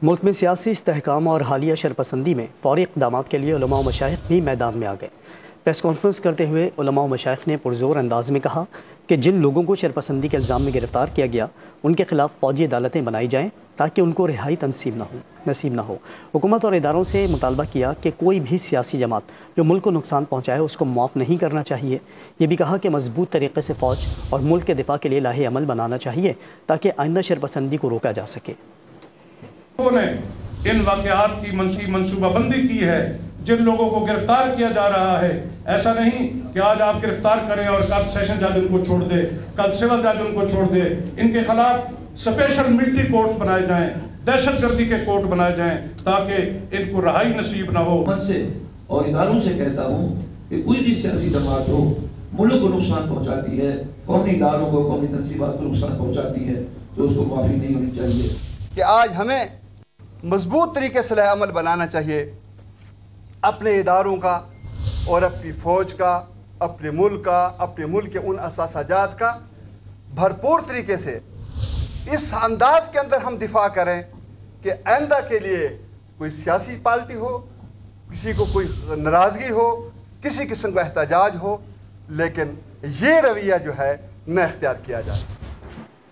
ملک میں سیاسی استحکام اور حالیہ شرپسندی میں فوری اقدامات کے لیے علماء و مشائخ بھی میدان میں آ گئے۔ پریس کانفرنس کرتے ہوئے علماء و مشائخ نے پرزور انداز میں کہا کہ جن لوگوں کو شرپسندی کے الزام میں گرفتار کیا گیا ان کے خلاف فوجی عدالتیں بنائی جائیں تاکہ ان کو رہائی نصیب نہ ہو۔ حکومت اور اداروں سے مطالبہ کیا کہ کوئی بھی سیاسی جماعت جو ملک کو نقصان پہنچائے اس کو معاف نہیں کرنا چاہیے۔ یہ بھی کہا کہ مضبوط طریقے سے فوج اور ملک کے دفاع کے لیے لاہ عمل بنانا چاہیے تاکہ آئندہ شرپسندی کو روکا جا سکے۔ نے ان واقعات کی منصوبہ بندی کی ہے، جن لوگوں کو گرفتار کیا جا رہا ہے۔ ایسا نہیں کہ آج آپ گرفتار کریں اور کل سیشن جج ان کو چھوڑ دے، کل سول جج ان کو چھوڑ دے۔ ان کے خلاف سپیشل ملٹری کورٹس بنائے جائیں، دہشت گردی کے کورٹ بنائے جائیں تاکہ ان کو رہائی نصیب نہ ہو۔ حکومت سے اور اداروں سے کہتا ہوں کہ کوئی بھی سیاسی جماعت ہو ملک کو نقصان پہنچاتی ہے، قومی اداروں کو، قومی تنظیمات کو نقصان پہنچاتی ہے تو اس کو معافی نہیں ہونی چاہیے۔ کہ آج ہمیں مضبوط طریقے سے عمل بنانا چاہیے، اپنے اداروں کا اور اپنی فوج کا، اپنے ملک کا، اپنے ملک کے ان اثاثہ جات کا بھرپور طریقے سے اس انداز کے اندر ہم دفاع کریں کہ آئندہ کے لیے کوئی سیاسی پارٹی ہو، کسی کو کوئی ناراضگی ہو، کسی قسم کا احتجاج ہو، لیکن یہ رویہ جو ہے نہ اختیار کیا جائے۔